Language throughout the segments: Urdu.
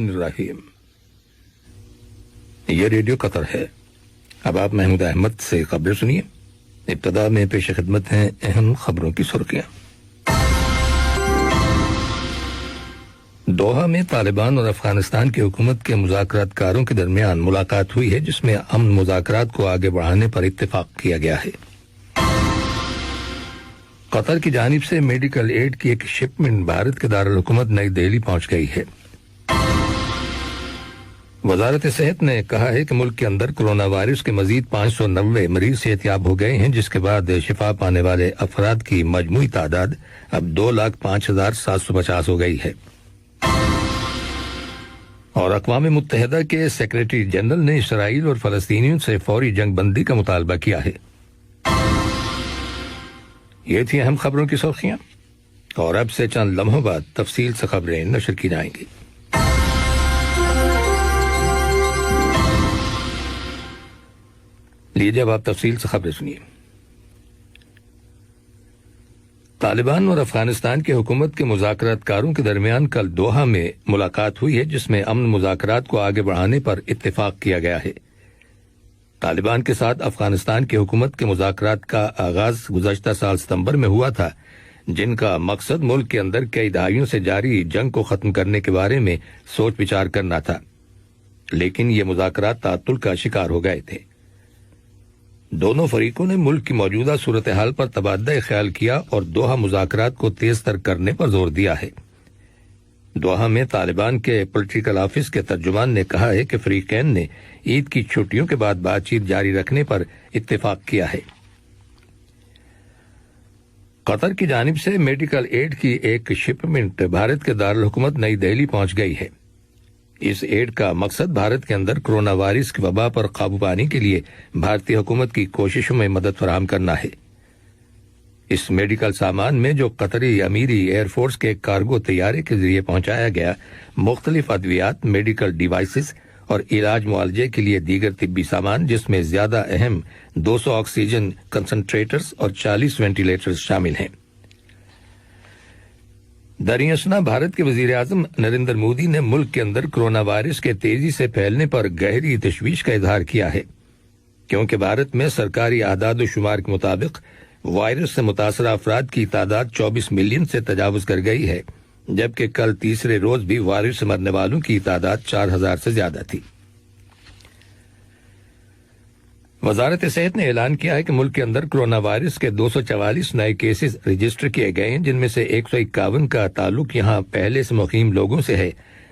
الرحیم، یہ ریڈیو قطر ہے۔ اب آپ محمود احمد سے خبریں سنیے۔ ابتدا میں پیش خدمت ہیں اہم خبروں کی سرخیاں۔ دوحہ میں طالبان اور افغانستان کی حکومت کے مذاکرات کاروں کے درمیان ملاقات ہوئی ہے، جس میں امن مذاکرات کو آگے بڑھانے پر اتفاق کیا گیا ہے۔ قطر کی جانب سے میڈیکل ایڈ کی ایک شپمنٹ بھارت کے دارالحکومت نئی دہلی پہنچ گئی ہے۔ وزارت صحت نے کہا ہے کہ ملک کے اندر کرونا وائرس کے مزید 590 مریض صحتیاب ہو گئے ہیں، جس کے بعد شفا پانے والے افراد کی مجموعی تعداد اب 2,05,750 ہو گئی ہے۔ اور اقوام متحدہ کے سیکریٹری جنرل نے اسرائیل اور فلسطینیوں سے فوری جنگ بندی کا مطالبہ کیا ہے۔ یہ تھی اہم خبروں کی سرخیاں، اور اب سے چند لمحوں بعد تفصیل سے خبریں نشر کی جائیں گی۔ لیجیے اب آپ تفصیل سے خبریں سنیے۔ طالبان اور افغانستان کی حکومت کے مذاکرات کاروں کے درمیان کل دوحہ میں ملاقات ہوئی ہے، جس میں امن مذاکرات کو آگے بڑھانے پر اتفاق کیا گیا ہے۔ طالبان کے ساتھ افغانستان کی حکومت کے مذاکرات کا آغاز گزشتہ سال ستمبر میں ہوا تھا، جن کا مقصد ملک کے اندر کئی دہائیوں سے جاری جنگ کو ختم کرنے کے بارے میں سوچ وچار کرنا تھا، لیکن یہ مذاکرات تعطل کا شکار ہو گئے تھے۔ دونوں فریقوں نے ملک کی موجودہ صورتحال پر تبادلہ خیال کیا اور دوحہ مذاکرات کو تیز تر کرنے پر زور دیا ہے۔ دوحہ میں طالبان کے پولیٹیکل آفس کے ترجمان نے کہا ہے کہ فریقین نے عید کی چھٹیوں کے بعد بات چیت جاری رکھنے پر اتفاق کیا ہے۔ قطر کی جانب سے میڈیکل ایڈ کی ایک شپمنٹ بھارت کے دارالحکومت نئی دہلی پہنچ گئی ہے۔ اس ایڈ کا مقصد بھارت کے اندر کرونا وائرس کی وبا پر قابو پانے کے لیے بھارتی حکومت کی کوششوں میں مدد فراہم کرنا ہے۔ اس میڈیکل سامان میں، جو قطری امیری ایئر فورس کے کارگو طیارے کے ذریعے پہنچایا گیا، مختلف ادویات، میڈیکل ڈیوائسز اور علاج معالجے کے لیے دیگر طبی سامان، جس میں زیادہ اہم 200 آکسیجن کنسنٹریٹرز اور 40 وینٹیلیٹرز شامل ہیں۔ دریں اثنا بھارت کے وزیر اعظم نریندر مودی نے ملک کے اندر کرونا وائرس کے تیزی سے پھیلنے پر گہری تشویش کا اظہار کیا ہے، کیونکہ بھارت میں سرکاری اعداد و شمار کے مطابق وائرس سے متاثرہ افراد کی تعداد 24 ملین سے تجاوز کر گئی ہے، جبکہ کل تیسرے روز بھی وائرس سے مرنے والوں کی تعداد 4,000 سے زیادہ تھی۔ وزارت صحت نے اعلان کیا ہے کہ ملک کے اندر کرونا وائرس کے 244 نئے کیسز رجسٹر کیے گئے ہیں، جن میں سے 151 کا تعلق یہاں پہلے سے مقیم لوگوں سے ہے،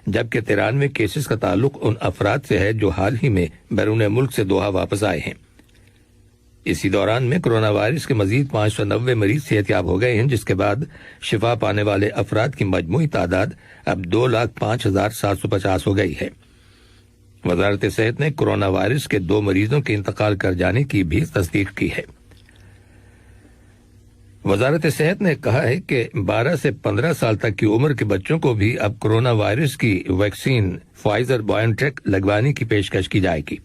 جبکہ 93 کیسز کا تعلق ان افراد سے ہے جو حال ہی میں بیرون ملک سے دوحہ واپس آئے ہیں۔ اسی دوران میں کرونا وائرس کے مزید 590 مریض صحتیاب ہو گئے ہیں، جس کے بعد شفا پانے والے افراد کی مجموعی تعداد اب 2,05,750 ہو گئی ہے۔ وزارت صحت نے کرونا وائرس کے 2 مریضوں کے انتقال کر جانے کی بھی تصدیق کی ہے۔ وزارت صحت نے کہا ہے کہ 12 سے 15 سال تک کی عمر کے بچوں کو بھی اب کرونا وائرس کی ویکسین فائزر بائیوٹیک لگوانے کی پیشکش کی جائے گی۔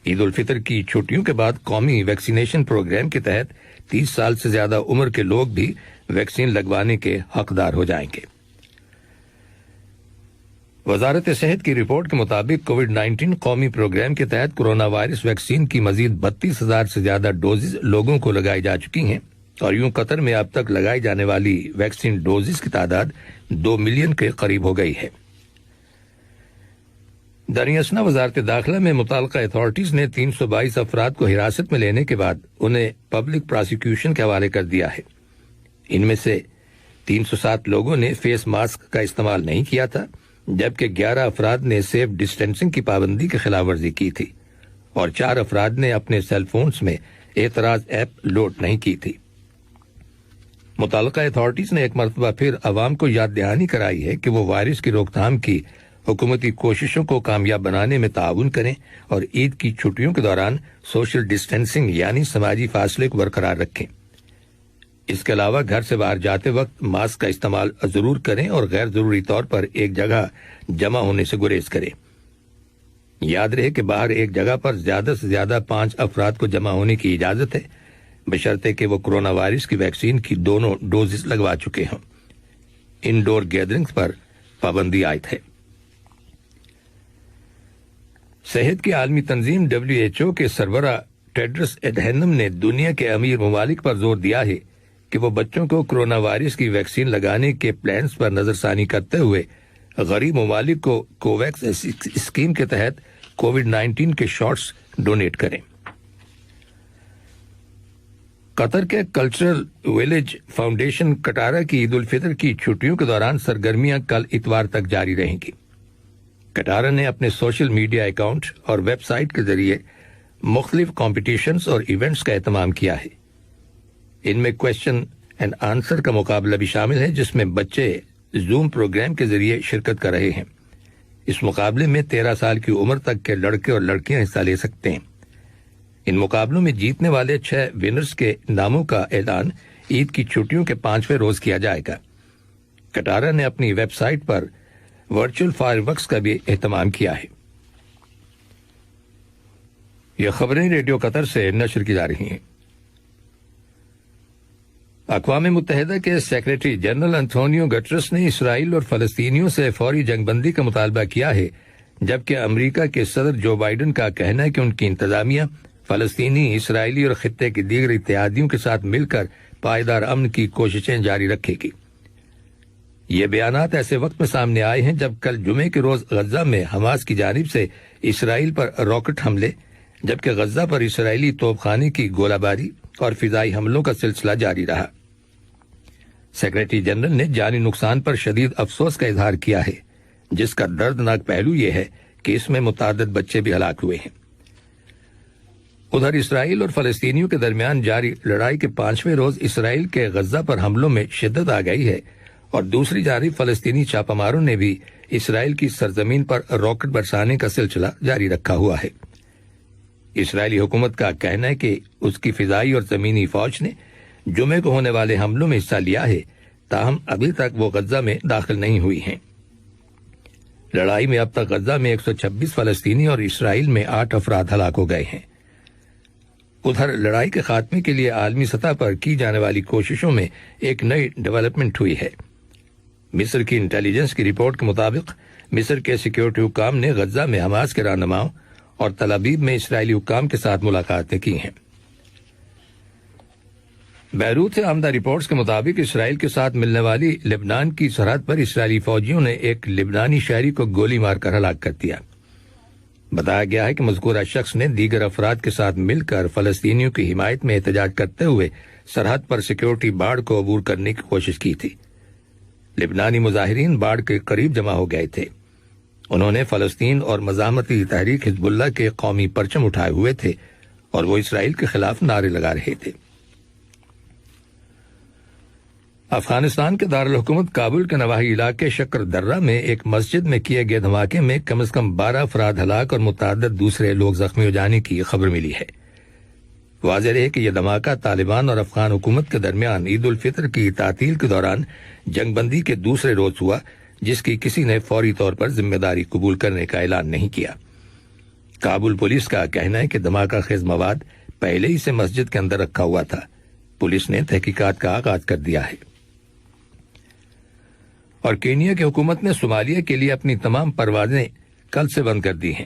عید الفطر کی چھٹیوں کے بعد قومی ویکسینیشن پروگرام کے تحت 30 سال سے زیادہ عمر کے لوگ بھی ویکسین لگوانے کے حقدار ہو جائیں گے۔ وزارت صحت کی رپورٹ کے مطابق کووڈ-19 قومی پروگرام کے تحت کرونا وائرس ویکسین کی مزید 32,000 سے زیادہ ڈوزز لوگوں کو لگائی جا چکی ہیں، اور یوں قطر میں اب تک لگائی جانے والی ویکسین ڈوزز کی تعداد 2 ملین کے قریب ہو گئی ہے۔ دریں اثنا وزارت داخلہ میں متعلقہ اتھارٹیز نے 322 افراد کو حراست میں لینے کے بعد انہیں پبلک پراسیکیوشن کے حوالے کر دیا ہے۔ ان میں سے 307 لوگوں نے فیس ماسک کا استعمال نہیں کیا تھا، جبکہ 11 افراد نے سیف ڈسٹینسنگ کی پابندی کی خلاف ورزی کی تھی، اور 4 افراد نے اپنے سیل فونز میں اعتراض ایپ لوڈ نہیں کی تھی۔ متعلقہ اتھارٹیز نے ایک مرتبہ پھر عوام کو یاد دہانی کرائی ہے کہ وہ وائرس کی روک تھام کی حکومتی کوششوں کو کامیاب بنانے میں تعاون کریں اور عید کی چھٹیوں کے دوران سوشل ڈسٹینسنگ یعنی سماجی فاصلے کو برقرار رکھیں۔ اس کے علاوہ گھر سے باہر جاتے وقت ماسک کا استعمال ضرور کریں اور غیر ضروری طور پر ایک جگہ جمع ہونے سے گریز کریں۔ یاد رہے کہ باہر ایک جگہ پر زیادہ سے زیادہ 5 افراد کو جمع ہونے کی اجازت ہے، بشرطے کہ وہ کرونا وائرس کی ویکسین کی دونوں ڈوزز لگوا چکے ہوں۔ انڈور گیدرنگز پر پابندی عائد ہے۔ صحت کی عالمی تنظیم WHO کے سربراہ ٹیڈرس ایڈہینم نے دنیا کے امیر ممالک پر زور دیا ہے کہ وہ بچوں کو کرونا وائرس کی ویکسین لگانے کے پلانز پر نظر ثانی کرتے ہوئے غریب ممالک کو کوویکس اسکیم کے تحت کووڈ-19 کے شاٹس ڈونیٹ کریں۔ قطر کے کلچرل ویلیج فاؤنڈیشن کٹارا کی عید الفطر کی چھٹیوں کے دوران سرگرمیاں کل اتوار تک جاری رہیں گی۔ کٹارا نے اپنے سوشل میڈیا اکاؤنٹ اور ویب سائٹ کے ذریعے مختلف کمپٹیشنز اور ایونٹس کا اہتمام کیا ہے۔ ان میں کوسچن اینڈ آنسر کا مقابلہ بھی شامل ہے، جس میں بچے زوم پروگرام کے ذریعے شرکت کر رہے ہیں۔ اس مقابلے میں 13 سال کی عمر تک کے لڑکے اور لڑکیاں حصہ لے سکتے ہیں۔ ان مقابلوں میں جیتنے والے 6 ونرز کے ناموں کا اعلان عید کی چھٹیوں کے 5ویں روز کیا جائے گا۔ کٹارا نے اپنی ویب سائٹ پر ورچوئل فائر ورکس کا بھی اہتمام کیا ہے۔ یہ خبریں ریڈیو قطر سے نشر کی جا رہی ہیں۔ اقوام متحدہ کے سیکریٹری جنرل انتونیو گٹرس نے اسرائیل اور فلسطینیوں سے فوری جنگ بندی کا مطالبہ کیا ہے، جبکہ امریکہ کے صدر جو بائیڈن کا کہنا ہے کہ ان کی انتظامیہ فلسطینی، اسرائیلی اور خطے کے دیگر اتحادیوں کے ساتھ مل کر پائیدار امن کی کوششیں جاری رکھے گی۔ یہ بیانات ایسے وقت میں سامنے آئے ہیں جب کل جمعے کے روز غزہ میں حماس کی جانب سے اسرائیل پر راکٹ حملے، جبکہ غزہ پر اسرائیلی توپ خانے کی گولہ باری اور فضائی حملوں کا سلسلہ جاری رہا۔ سیکریٹری جنرل نے جانی نقصان پر شدید افسوس کا اظہار کیا ہے، جس کا دردناک پہلو یہ ہے کہ اس میں متعدد بچے بھی ہلاک ہوئے ہیں۔ ادھر اسرائیل اور فلسطینیوں کے درمیان جاری لڑائی کے 5ویں روز اسرائیل کے غزہ پر حملوں میں شدت آ گئی ہے، اور دوسری جانب فلسطینی چھاپہ ماروں نے بھی اسرائیل کی سرزمین پر راکٹ برسانے کا سلسلہ جاری رکھا ہوا ہے۔ اسرائیلی حکومت کا کہنا ہے کہ اس کی فضائی اور زمینی فوج نے جمعے کو ہونے والے حملوں میں حصہ لیا ہے، تاہم ابھی تک وہ غزہ میں داخل نہیں ہوئی ہیں۔ لڑائی میں اب تک غزہ میں 126 فلسطینی اور اسرائیل میں 8 افراد ہلاک ہو گئے ہیں۔ ادھر لڑائی کے خاتمے کے لیے عالمی سطح پر کی جانے والی کوششوں میں ایک نئی ڈیولپمنٹ ہوئی ہے۔ مصر کی انٹیلیجنس کی رپورٹ کے مطابق مصر کے سیکیورٹی حکام نے غزہ میں حماس کے رہنماؤں اور تل ابیب میں اسرائیلی حکام کے ساتھ ملاقاتیں کی ہیں۔ بیروت سے آمدہ رپورٹس کے مطابق اسرائیل کے ساتھ ملنے والی لبنان کی سرحد پر اسرائیلی فوجیوں نے ایک لبنانی شہری کو گولی مار کر ہلاک کر دیا۔ بتایا گیا ہے کہ مذکورہ شخص نے دیگر افراد کے ساتھ مل کر فلسطینیوں کی حمایت میں احتجاج کرتے ہوئے سرحد پر سیکیورٹی باڑ کو عبور کرنے کی کوشش کی تھی۔ لبنانی مظاہرین باڑ کے قریب جمع ہو گئے تھے۔ انہوں نے فلسطین اور مزاحمتی تحریک حزب اللہ کے قومی پرچم اٹھائے ہوئے تھے اور وہ اسرائیل کے خلاف نعرے لگا رہے تھے۔ افغانستان کے دارالحکومت کابل کے نواحی علاقے شکر درہ میں ایک مسجد میں کیے گئے دھماکے میں کم از کم 12 افراد ہلاک اور متعدد دوسرے لوگ زخمی ہو جانے کی خبر ملی ہے۔ واضح ہے کہ یہ دھماکہ طالبان اور افغان حکومت کے درمیان عید الفطر کی تعطیل کے دوران جنگ بندی کے دوسرے روز ہوا، جس کی کسی نے فوری طور پر ذمہ داری قبول کرنے کا اعلان نہیں کیا۔ کابل پولیس کا کہنا ہے کہ دھماکہ خیز مواد پہلے ہی سے مسجد کے اندر رکھا ہوا تھا۔ پولیس نے تحقیقات کا آغاز کر دیا ہے۔ اور کینیا کی حکومت نے صومالیہ کے لیے اپنی تمام پروازیں کل سے بند کر دی ہیں۔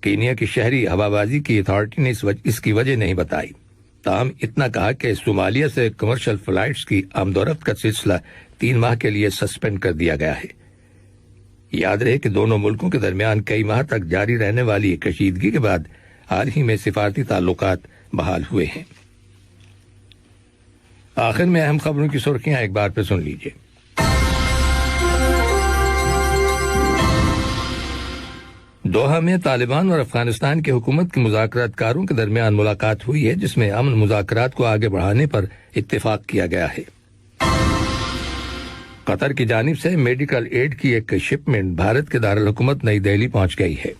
کینیا کی شہری ہوابازی کی اتھارٹی نے اس کی وجہ نہیں بتائی، تاہم اتنا کہا کہ صومالیہ سے کمرشل فلائٹس کی آمد و رفت کا سلسلہ 3 ماہ کے لیے سسپینڈ کر دیا گیا ہے۔ یاد رہے کہ دونوں ملکوں کے درمیان کئی ماہ تک جاری رہنے والی کشیدگی کے بعد حال ہی میں سفارتی تعلقات بحال ہوئے ہیں۔ آخر میں اہم خبروں کی سرخیاں ایک بار پھر سن لیجیے۔ دوحہ میں طالبان اور افغانستان کی حکومت کے مذاکرات کاروں کے درمیان ملاقات ہوئی ہے، جس میں امن مذاکرات کو آگے بڑھانے پر اتفاق کیا گیا ہے۔ قطر کی جانب سے میڈیکل ایڈ کی ایک شپمنٹ بھارت کے دارالحکومت نئی دہلی پہنچ گئی ہے۔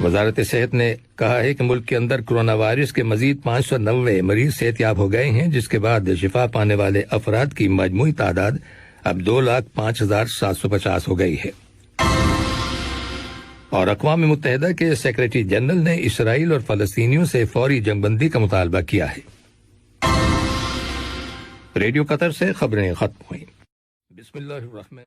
وزارت صحت نے کہا ہے کہ ملک کے اندر کرونا وائرس کے مزید 590 مریض صحت یاب ہو گئے ہیں، جس کے بعد شفا پانے والے افراد کی مجموعی تعداد اب 2,05,750 ہو گئی ہے۔ اور اقوام متحدہ کے سیکریٹری جنرل نے اسرائیل اور فلسطینیوں سے فوری جنگ بندی کا مطالبہ کیا ہے۔ ریڈیو قطر سے خبریں ختم ہوئیں۔ بسم اللہ الرحمن